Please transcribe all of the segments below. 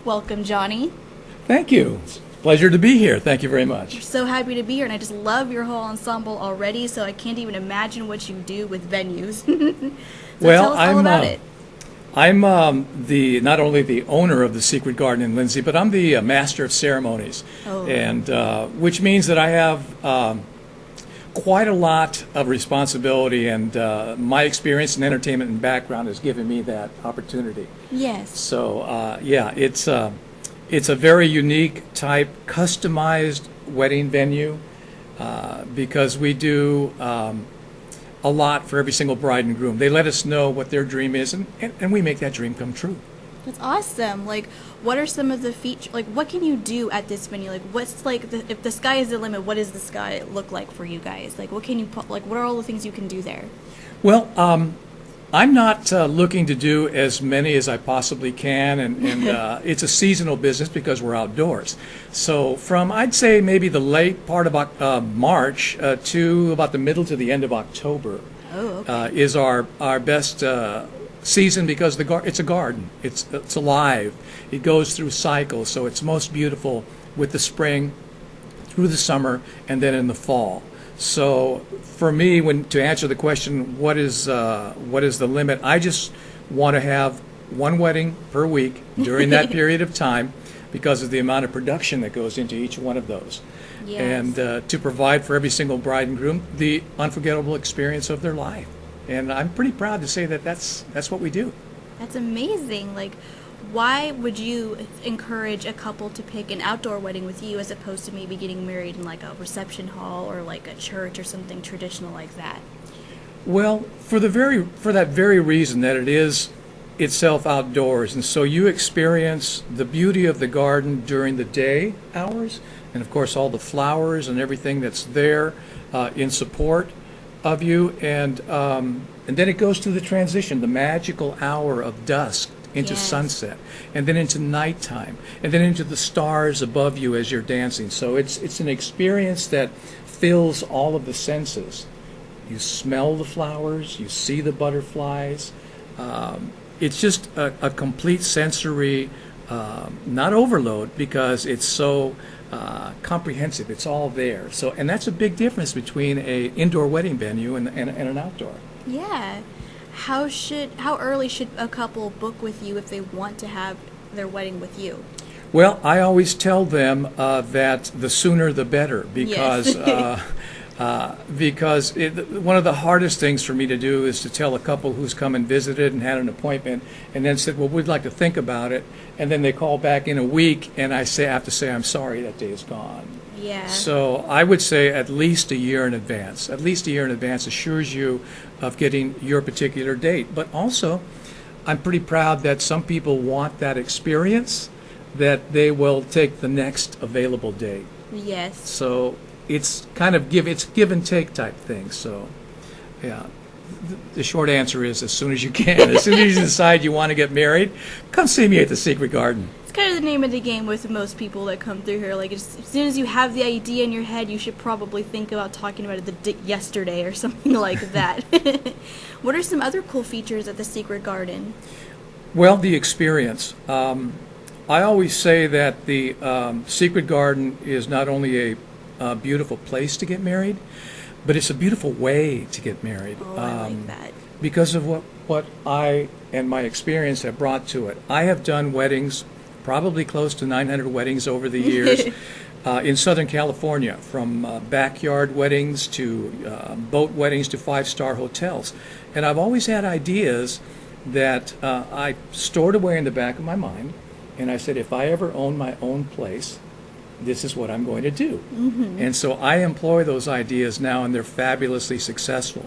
Welcome, Johnny. Thank you. It's a pleasure to be here. Thank you very much. We're so happy to be here, and I just love your whole ensemble already, so I can't even imagine what you do with venues. So tell us all about it. I'm the not only the owner of the Secret Garden in Lindsay, but I'm the master of ceremonies, and which means that I have quite a lot of responsibility, and my experience in entertainment and background has given me that opportunity. Yes. So yeah, it's a very unique type, customized wedding venue because we do a lot for every single bride and groom. They let us know what their dream is, and we make that dream come true. That's awesome. Like, what are some of the features? Like, what can you do at this venue? Like, what's like, if the sky is the limit, what does the sky look like for you guys? Like, what can you put? Like, what are all the things you can do there? Well, I'm not looking to do as many as I possibly can, and it's a seasonal business because we're outdoors. So from, I'd say, maybe the late part of March to about the middle to the end of October is our best season, because it's a garden. It's alive. It goes through cycles, so it's most beautiful with the spring, through the summer, and then in the fall. So for me, to answer the question, what is the limit? I just want to have one wedding per week during that period of time, because of the amount of production that goes into each one of those. Yes. And to provide for every single bride and groom the unforgettable experience of their life. And I'm pretty proud to say that that's what we do. That's amazing. Like, why would you encourage a couple to pick an outdoor wedding with you as opposed to maybe getting married in like a reception hall or like a church or something traditional like that? Well, for that very reason, that it is itself outdoors, and so you experience the beauty of the garden during the day hours, and of course all the flowers and everything that's there in support of you, and then it goes through the transition, the magical hour of dusk into sunset, and then into nighttime, and then into the stars above you as you're dancing. So it's an experience that fills all of the senses. You smell the flowers, you see the butterflies. It's just a complete sensory, not overload, because it's so comprehensive. It's all there. So, and that's a big difference between an indoor wedding venue and an outdoor. Yeah. How early should a couple book with you if they want to have their wedding with you? Well, I always tell them that the sooner the better, because because one of the hardest things for me to do is to tell a couple who's come and visited and had an appointment and then said, well, we'd like to think about it, and then they call back in a week and I have to say, I'm sorry, that day is gone. Yeah. So I would say at least a year in advance. At least a year in advance assures you of getting your particular date. But also, I'm pretty proud that some people want that experience, that they will take the next available date. Yes. So it's kind of give and take type thing. So yeah, the short answer is as soon as you can. As soon as you decide you want to get married, come see me at the Secret Garden. It's kind of the name of the game with most people that come through here. Like, as soon as you have the idea in your head, you should probably think about talking about it yesterday or something like that. What are some other cool features at the Secret Garden? Well, the experience. I always say that the Secret Garden is not only a beautiful place to get married, but it's a beautiful way to get married. Oh, I like that. Because of what I and my experience have brought to it. I have done weddings, probably close to 900 weddings over the years in Southern California, from backyard weddings to boat weddings to five-star hotels. And I've always had ideas that I stored away in the back of my mind, and I said, if I ever own my own place, this is what I'm going to do. Mm-hmm. And so I employ those ideas now, and they're fabulously successful.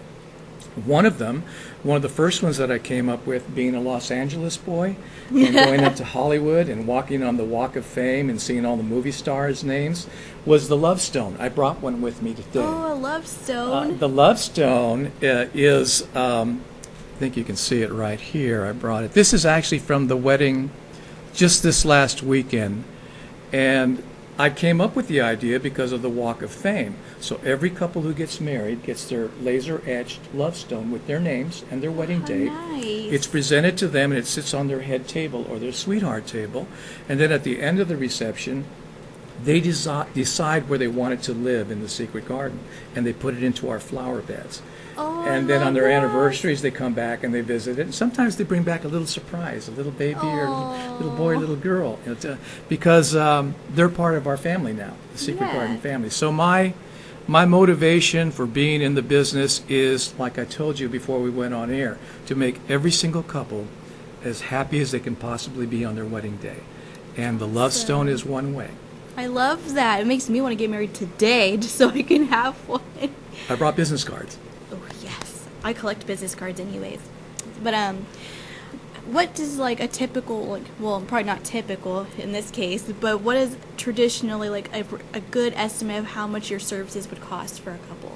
One of the first ones that I came up with, being a Los Angeles boy and going up to Hollywood and walking on the Walk of Fame and seeing all the movie stars' names, was the Love Stone. I brought one with me today. Oh, a Love Stone. The Love Stone is, I think you can see it right here. I brought it. This is actually from the wedding just this last weekend. And I came up with the idea because of the Walk of Fame. So every couple who gets married gets their laser-etched love stone with their names and their wedding How date. nice. It's presented to them, and it sits on their head table or their sweetheart table. And then at the end of the reception, they decide where they want it to live in the secret garden, and they put it into our flower beds. Oh, And then I on their love that. anniversaries, they come back and they visit it. And sometimes they bring back a little surprise, a little baby or a little boy, little girl, because they're part of our family now, the Secret Yeah. Garden family. So my motivation for being in the business is, like I told you before we went on air, to make every single couple as happy as they can possibly be on their wedding day. And the love stone is one way. I love that. It makes me want to get married today just so I can have one. I brought business cards. Oh, yes. I collect business cards anyways. But, what does, like, a typical, like, well, probably not typical in this case, but what is traditionally, like, a good estimate of how much your services would cost for a couple?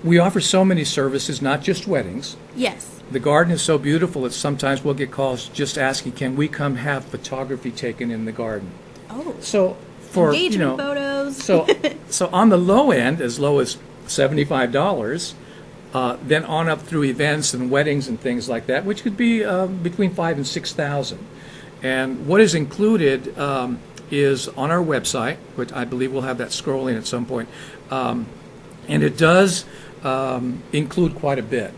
We offer so many services, not just weddings. Yes. The garden is so beautiful that sometimes we'll get calls just asking, can we come have photography taken in the garden? Oh. So for, Engagement photos. so on the low end, as low as $75, then on up through events and weddings and things like that, which could be between $5,000 and $6,000. And what is included is on our website, which I believe we'll have that scrolling at some point, and it does include quite a bit.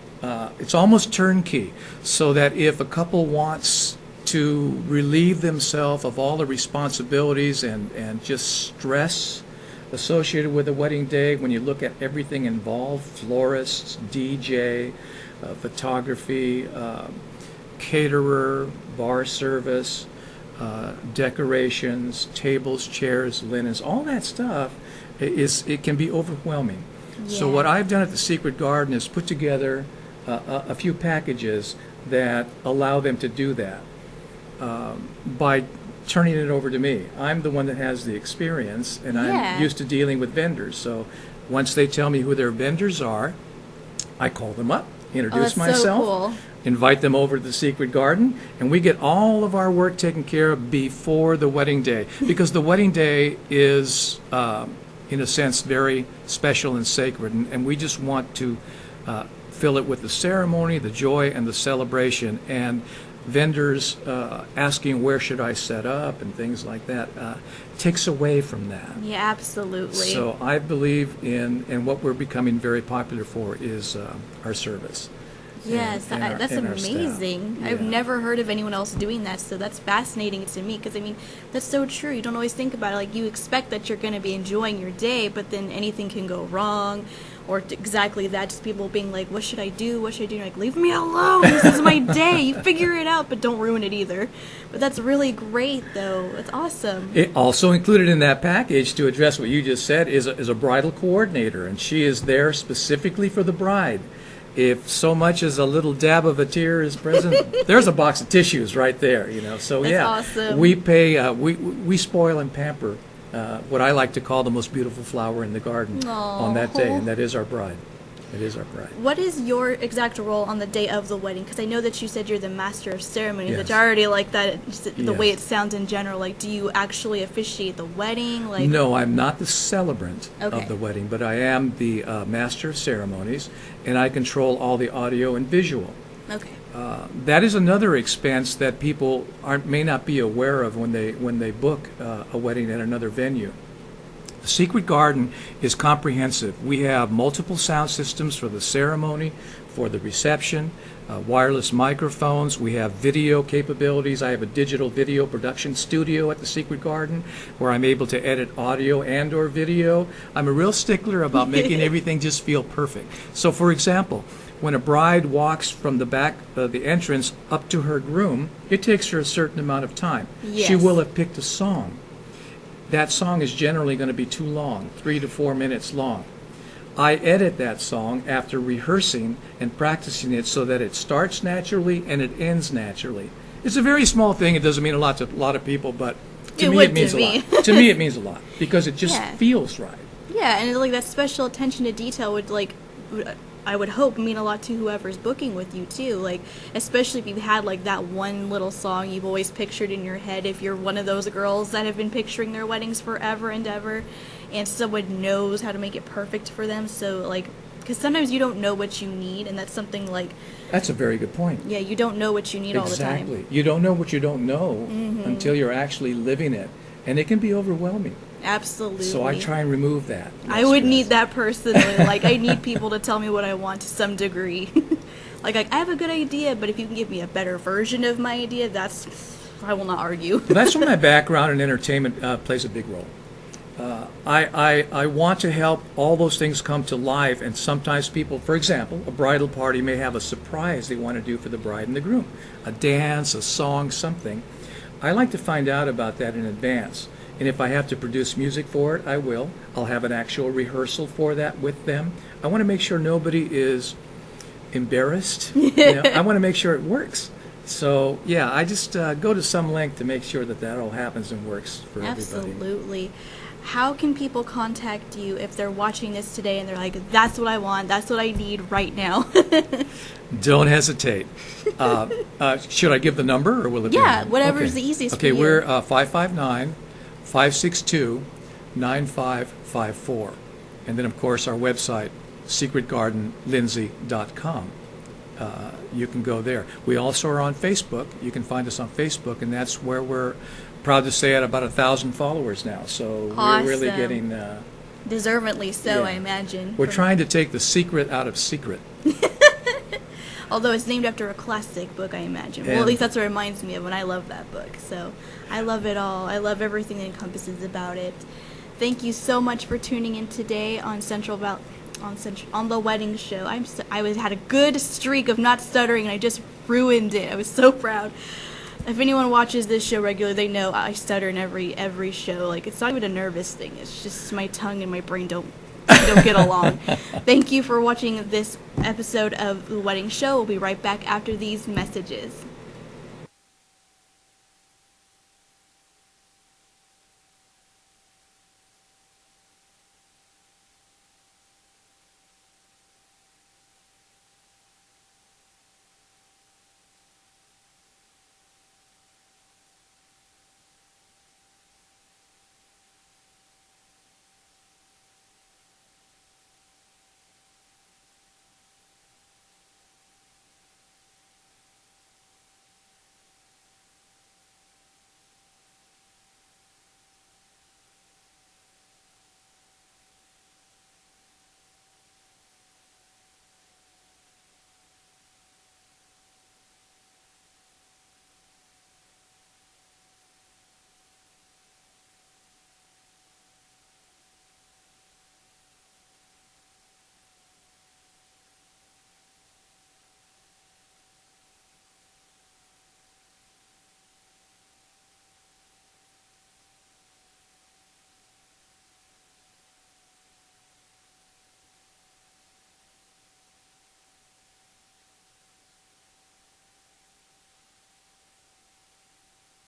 It's almost turnkey, so that if a couple wants to relieve themselves of all the responsibilities and just stress associated with a wedding day, when you look at everything involved, florists, DJ, photography, caterer, bar service, decorations, tables, chairs, linens, all that stuff, it can be overwhelming. So what I've done at the Secret Garden is put together a few packages that allow them to do that by turning it over to me. I'm the one that has the experience, and I'm used to dealing with vendors. So once they tell me who their vendors are, I call them up, introduce myself, so cool. invite them over to the Secret Garden, and we get all of our work taken care of before the wedding day. Because the wedding day is, in a sense, very special and sacred, and we just want to fill it with the ceremony, the joy, and the celebration. And vendors asking where should I set up and things like that takes away from that. Yeah, absolutely. So I believe in what we're becoming very popular for is our service. Yes, that's and our staff. amazing. Yeah. I've never heard of anyone else doing that, so that's fascinating to me because, I mean, that's so true. You don't always think about it. Like, you expect that you're going to be enjoying your day, but then anything can go wrong, or exactly that, just people being like, what should I do? What should I do? You're like, leave me alone. This is my day. You figure it out, but don't ruin it either. But that's really great, though. That's awesome. It also included in that package, to address what you just said, is a bridal coordinator, and she is there specifically for the bride. If so much as a little dab of a tear is present, there's a box of tissues right there, you know. So That's awesome. we pay, we spoil and pamper what I like to call the most beautiful flower in the garden on that day, and that is our bride. It is our bride. What is your exact role on the day of the wedding? Because I know that you said you're the master of ceremonies, Yes. which I already like that, just the way Yes. it sounds in general. Like, do you actually officiate the wedding? Like, No, I'm not the celebrant Okay. of the wedding, but I am the master of ceremonies, and I control all the audio and visual. Okay. That is another expense that people may not be aware of when they book a wedding at another venue. The Secret Garden is comprehensive. We have multiple sound systems for the ceremony, for the reception, wireless microphones. We have video capabilities. I have a digital video production studio at the Secret Garden where I'm able to edit audio and or video. I'm a real stickler about making everything just feel perfect. So, for example, when a bride walks from the back, the entrance, up to her groom, it takes her a certain amount of time. Yes. She will have picked a song. That song is generally going to be too long, 3 to 4 minutes long. I edit that song after rehearsing and practicing it so that it starts naturally and it ends naturally. It's a very small thing. It doesn't mean a lot to a lot of people, but to me it means a lot. To me it means a lot because it just feels right. Yeah, and like that special attention to detail would I would hope mean a lot to whoever's booking with you too. Like, especially if you've had like that one little song you've always pictured in your head. If you're one of those girls that have been picturing their weddings forever and ever, and someone knows how to make it perfect for them. So like, because sometimes you don't know what you need, and that's something like. That's a very good point. Yeah, you don't know what you need all the time. Exactly. You don't know what you don't know until you're actually living it, and it can be overwhelming. Absolutely. So I try and remove that. I would need that personally. Like, I need people to tell me what I want to some degree. like, I have a good idea, but if you can give me a better version of my idea, I will not argue. Well, that's where my background in entertainment plays a big role. I want to help all those things come to life, and sometimes people, for example, a bridal party may have a surprise they want to do for the bride and the groom, a dance, a song, something. I like to find out about that in advance. And if I have to produce music for it, I will. I'll have an actual rehearsal for that with them. I want to make sure nobody is embarrassed. I want to make sure it works. So, yeah, I just go to some length to make sure that all happens and works for everybody. Absolutely. How can people contact you if they're watching this today and they're like, that's what I want, that's what I need right now? Don't hesitate. Should I give the number, or will it be? Yeah, whatever's the easiest for you. Okay, we're 559-562-9554. And then, of course, our website, secretgardenlindsay.com. You can go there. We also are on Facebook. You can find us on Facebook, and that's where we're proud to say at about 1,000 followers now. So awesome. We're really getting... deservedly so, yeah. I imagine. We're trying to take the secret out of secret. Although it's named after a classic book, I imagine. Well, at least that's what it reminds me of, and I love that book. So I love it all. I love everything that encompasses about it. Thank you so much for tuning in today on on the wedding show. I had a good streak of not stuttering, and I just ruined it. I was so proud. If anyone watches this show regularly, they know I stutter in every show. Like, it's not even a nervous thing. It's just my tongue and my brain don't get along. Thank you for watching this episode of The Wedding Show. We'll be right back after these messages.